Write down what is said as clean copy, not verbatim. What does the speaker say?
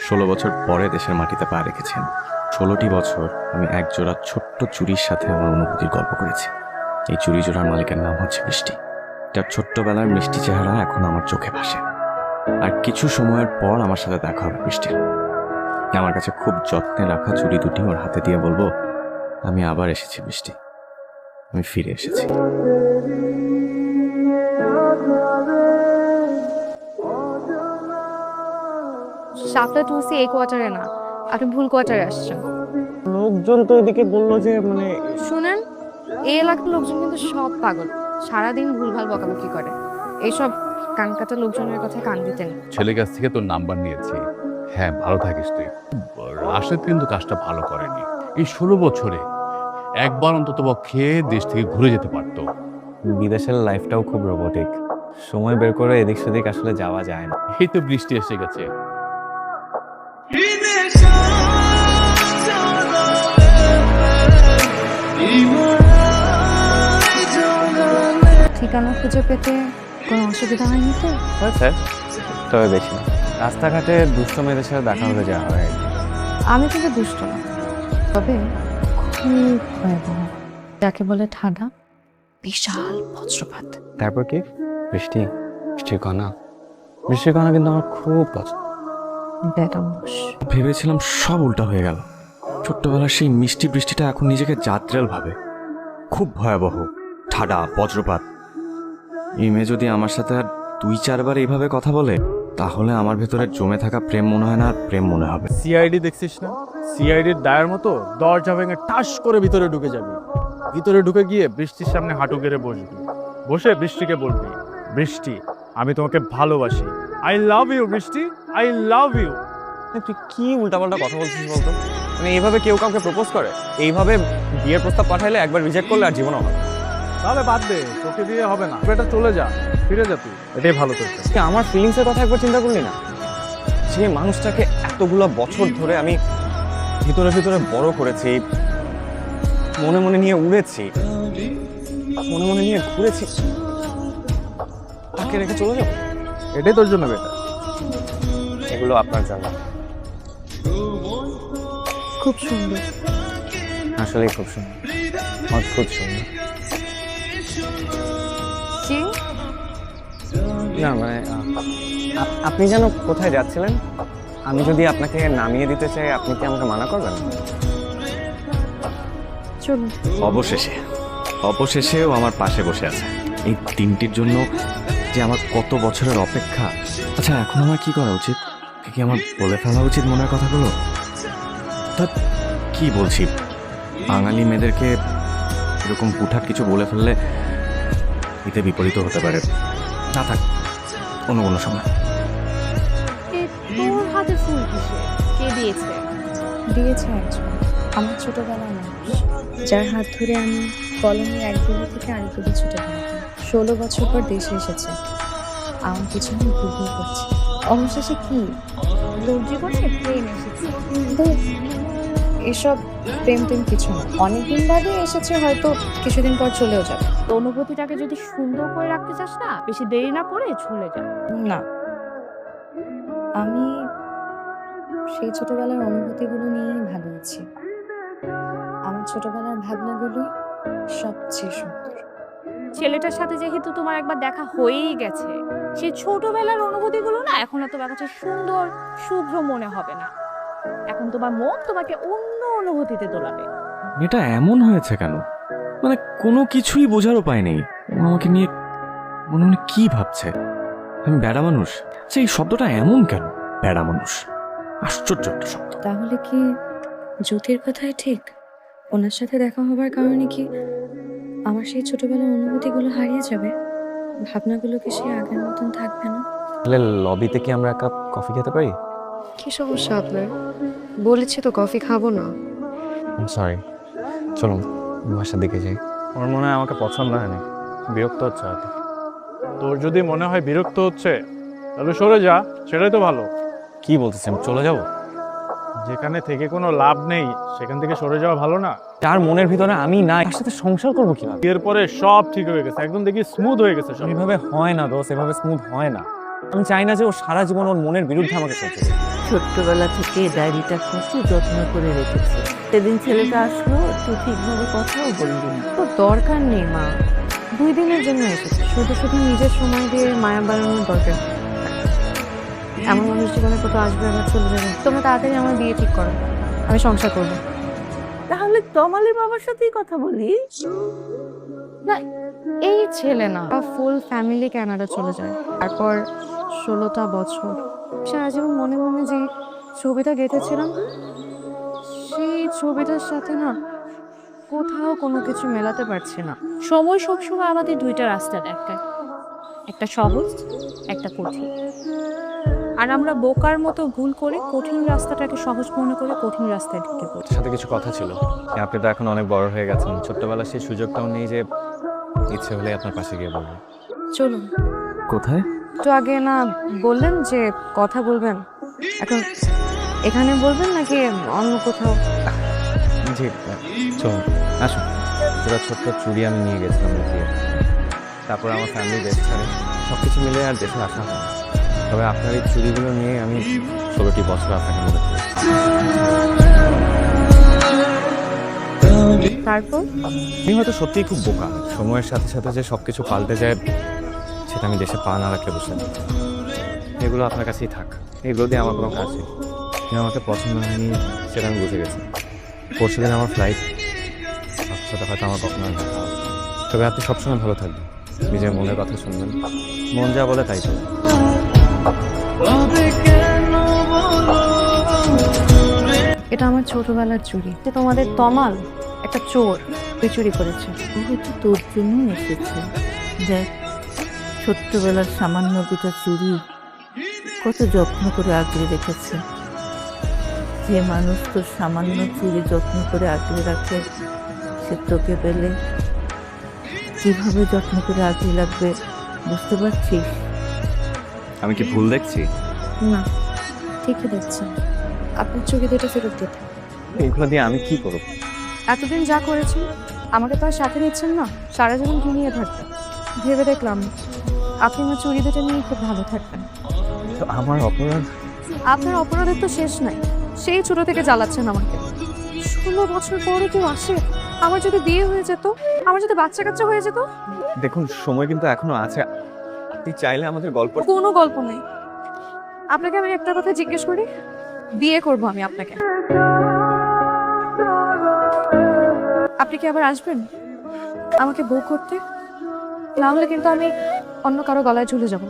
16 বছর পরে দেশের মাটিতে পা রেখেছেন। 16টি বছর আমি এক জোড়া ছোট্ট চুরির সাথে আমার অনুভূতির গল্প করেছি। এই চুরি জোড়ার মালিকের নাম হচ্ছে বৃষ্টি। তার ছোট্টবেলার মিষ্টি চেহারা এখন আমার চোখে ভাসে। আর কিছু সময়ের পর আমার সাথে দেখা হবে বৃষ্টির। আমার কাছে খুব যত্নে রাখা চুড়ি দুটি ওর হাতে দিয়ে বলবো, আমি আবার এসেছি বৃষ্টি, আমি ফিরে এসেছি। শাপলা টুসি এই কোয়ার্টারে না, আপনি ভুল কোয়ার্টারে আসছেন। লোকজন তো এদিকে বললো যে শুনেন, এই এলাকার লোকজন কিন্তু সব পাগল, সারাদিন ভুলভাল বকাবকি করে। এইসব কানকাটা লোকজনের কথা কান দিতেন। ছেলের কাছ থেকে তোর নাম্বার নিয়েছি। হ্যাঁ, ভালো থাকিস তুই। রাশেদ কিন্তু কাজটা ভালো করেনি। এই 16 বছরে একবার অন্তত পক্ষে দেশ থেকে ঘুরে যেতে পারতো। বিদেশের লাইফটাও খুব রোবোটিক, সময় বের করে এদিক সেদিক আসলে যাওয়া যায় না। এই তো বৃষ্টি এসে গেছে। ঠিকানা খুঁজে পেতে কোনো অসুবিধা হয়নি তো? হয়েছে, তবে বেশি না। রাস্তাঘাটে দুষ্ট মেয়েদের সাথে দেখা হলে যাওয়া হয়। আমি কিন্তু দুষ্ট না, তবে খুব ভয়াবহ, যাকে বলে ঠাডা, বিশাল বজ্রপাত। তারপর কি? বৃষ্টি, বৃষ্টির কণা। বৃষ্টির কণা কিন্তু আমার খুব পছন্দ। বেদমস। ভেবেছিলাম সব উল্টা হয়ে গেল। ছোট্টবেলার সেই মিষ্টি বৃষ্টিটা এখন নিজেকে জাদ্রেল ভাবে। খুব ভয়াবহ, ঠাডা, বজ্রপাত। এই মেয়ে যদি আমার সাথে আর 2-4 বার এইভাবে কথা বলে, তাহলে আমার ভেতরে জমে থাকা প্রেম মনে হয় না আর প্রেম মনে হবে। সিআইডি দেখছিস না? সিআইডির দায়ের মতো দরজা ভেঙে ঠাস করে ভিতরে ঢুকে যাবি। ভিতরে ঢুকে গিয়ে বৃষ্টির সামনে হাঁটু গেড়ে বসবি। বসে বৃষ্টিকে বলবি, বৃষ্টি, আমি তোমাকে ভালোবাসি। আই লাভ ইউ বৃষ্টি, আই লাভ ইউ। তুই কি উল্টাপাল্টা কথা বলছিস বলতো? মানে এইভাবে কেউ কাউকে প্রপোজ করে? এইভাবে বিয়ের প্রস্তাব পাঠাইলে একবার রিজেক্ট করলে আর জীবনও হবে না। তাহলে বাদ দে, তোকে দিয়ে হবে না। এটা চলে যা, ফিরে যা তুই, এটাই ভালো তোর জন্য। তুই আমার ফিলিংসের কথা একবার চিন্তা করলি না? যে মানুষটাকে এতগুলো বছর ধরে আমি ভিতরে ভিতরে বড় করেছি, মনে মনে নিয়ে উড়েছি, মনে মনে নিয়ে ঘুরেছি, তাকে রেখে চলে যাবো? এটাই তোর জন্য বেটা। এগুলো আপনার জন্য। খুব সুন্দর। আসলেই খুব সুন্দর, অদ্ভুত সুন্দর। জি, না মানে আপনি যেন কোথায় যাচ্ছিলেন? আমি যদি আপনাকে নামিয়ে দিতে চাই, আপনি কি আমাকে মানা করবেন? চলুন। অবশেষেও আমার পাশে বসে আছে। এই দিনটির জন্য যে আমার কত বছরের অপেক্ষা। আচ্ছা, এখন আমার কি করা উচিত? কি আমার বলে ফেলা উচিত মনের কথাগুলো? তা কি বলছি, বাঙালি মেয়েদেরকে এরকম হুটহাট কিছু বলে ফেললে এতে বিপরীত হতে পারে। না থাক, অন্য কোনো সময়। তোর হাতে ফুল কিসে? কে দিয়েছে? দিয়েছে একজন, আমার ছোটবেলার মানুষ, যার হাত ধরে আমি কলমে এক গলি থেকে আরেক গলি ছুটে বেড়াতাম। 16 বছর পর দেশে এসেছে, আমার পিছনে ঘুরঘুর করছে। অবশেষে কি তোর জীবনে প্রেম এসেছে? এসব প্রেম টেম কিছু না, অনেকদিন বাদে এসেছে, হয়তো কিছুদিন পর চলেও যাবে। অনুভূতিটাকে যদি সুন্দর করে রাখতে চাস না, বেশি দেরি না করে চলে যা। না, আমি সেই ছোটবেলার অনুভূতিগুলো নিয়েই ভালো আছি। আমার ছোটবেলার ভাবনাগুলো সবচেয়ে সুন্দর। ছেলেটার সাথে যেহেতু তোমার একবার দেখা হয়েই গেছে, সেই ছোটবেলার অনুভূতিগুলো না এখন আর তোমার কাছে সুন্দর শুভ্র মনে হবে না। এখন তোমার মন তোমাকে অন্য অনুভূতিতে দোলাবে। এটা এমন হয়েছে কেন? মানে কোনো কিছুই বোঝার উপায় নেই। ও আমাকে নিয়ে মনে মনে কি ভাবছে? আমি বেড়া মানুষ? আচ্ছা, এই শব্দটা এমন কেন, বেড়া মানুষ? আশ্চর্য একটা শব্দ। তাহলে কি জ্যোতির কথাই ঠিক? ওনার সাথে দেখা হবার কারণে কি আমার সেই ছোটবেলার অনুভূতিগুলো হারিয়ে যাবে? ভাবনাগুলো কি সেই আগের মতন থাকবে না? তাহলে লবিতে কি আমরা এক কাপ কফি খেতে পারি? কি সমস্যা আপনার? বলেছি তো কফি খাবো না। সরি, চলুন বাসার দিকে যাই। ওর মনে হয় আমাকে পছন্দ হয় না, বিরক্ত হচ্ছে হয়তো। তোর যদি মনে হয় বিরক্ত হচ্ছে, তাহলে সরে যা, সেটাই তো ভালো। কি বলতেছেন, চলে যাব? যেখানে থেকে কোনো লাভ নেই সেখান থেকে সরে যাওয়া ভালো না? তার মনের ভিতরে আমি নাই, তার সাথে সংসার করবো কিভাবে? এরপরে সব ঠিক হয়ে গেছে, একদম দেখি স্মুথ হয়ে গেছে সব। এভাবে হয় না দোস্ত, এভাবে স্মুথ হয় না। আমি চাই না যে ও সারা জীবন ওর মনের বিরুদ্ধে আমাকে চলতে দেবে। ছোট্টবেলা থেকে ডায়েরিটা কত যত্ন করে রেখেছে। সেদিন ছেলেটা আসলো, তুই ঠিকভাবে কথাও বললি না। তো দরকার নেই মা, 2 দিনের জন্য এসেছে, শুধু শুধু নিজের সময় দিয়ে মায়া বাড়ানোর দরকার। এমন মানুষ জীবনে কোথাও আসবে আবার চলে যাবে। তোমরা তাড়াতাড়ি আমার বিয়ে ঠিক করো, আমি সংসার করবো। তাহলে তমালের বাবার সাথেই কথা বলি। না, এই ছেলে না, ফুল ফ্যামিলি কানাডা চলে যায়। তারপর 16টা বছর সারা জীবন মনে মনে যে ছবিটা গেঁথেছিলাম, সেই ছবিটার সাথে না কোথাও কোনো কিছু মেলাতে পারছি না। সময় সবসময় আমাদের দুইটা রাস্তা দেখায়, একটা সহজ, একটা কঠিন। আর আমরা বোকার মতো ভুল করে কঠিন রাস্তাটাকে সহজ মনে করে কঠিন রাস্তায় ঢুকে পড়ি। সাথে কিছু কথা ছিল। আপনি তো এখন অনেক বড় হয়ে গেছেন, ছোট্টবেলার সেই সুযোগটাও নেই যে ইচ্ছে হলে আপনার পাশে গিয়ে বলবো। চলুন। কোথায়? একটু আগে না বললেন যে কথা বলবেন, এখন এখানে বলবেন নাকি অন্য কোথাও? জি চলুন, আসুন। পুরো ছোট্ট চুড়ি আমি নিয়ে গেছিলাম লুকিয়ে। তারপর আমার ফ্যামিলি দেশ ছাড়ে, সব কিছু মিলে আর দেশে আসা হয় না। তবে আপনার এই চুড়িগুলো নিয়ে আমি 16টি বছর আপনাকে মনে করি। তারপর আমি হয়তো সত্যিই খুব বোকা, সময়ের সাথে সাথে যে সব কিছু পাল্টে যায় সেটা আমি দেশে পা না রাখলে বুঝতে পারি। এগুলো আপনার কাছেই থাক, এগুলো দিয়ে আমার কোনো কাজ নেই। কিন্তু আমাকে পছন্দ হয়নি সেটা আমি বুঝে গেছি। পরশুদিন আমার ফ্লাইট, আপনার সাথে হয়তো আমার কখনো আর দেখা হবে না। তবে আপনি সবসময় ভালো থাকবেন, নিজের মনের কথা শুনবেন, মন যা বলে তাই করবেন। এটা আমার ছোটবেলার চুরি, যে তোমাদের তমাল একটা চোর, তুই চুরি করেছে। ও হয়তো তোর জন্য এসেছে। দেখ, ছোট্টবেলার সামান্য দুটো চুড়ি কত যত্ন করে আগলে রেখেছে। যে মানুষ তোর সামান্য চুড়ি যত্ন করে আগলে রাখে, সে তোকে পেলে কিভাবে যত্ন করে আগলে রাখবে বুঝতে পারছিস? আমি কি ভুল দেখছি? না, ঠিকই দেখছেন। আপনার চুরি দুটো ফেরত দিতে। এগুলো দিয়ে আমি কি করব? এতদিন যা করেছি আমাকে তো আর সাথে নিচ্ছেন না, সারা জীবন কি নিয়ে থাকবেন? ভেবে দেখলাম আপনি আমার চুরি দুটো নিয়ে খুব ভালো থাকবেন। তো আমার অপরাধ? আপনার অপরাধের তো শেষ নাই, সেই ছোট থেকে জ্বালাচ্ছেন আমাকে। 16 বছর পরে কেউ আসে? আমার যদি বিয়ে হয়ে যেত, আমার যদি বাচ্চা কাচ্চা হয়ে যেত? দেখুন, সময় কিন্তু এখনো আছে। আপনি চাইলে আমাদের গল্প। কোনো গল্প নেই। আপনাকে আমি একটা কথা জিজ্ঞেস করি, বিয়ে করব আমি আপনাকে, আপনি কি আবার আসবেন আমাকে বউ করতে? না হলে কিন্তু আমি অন্য কারো গলায় ঝুলে যাব।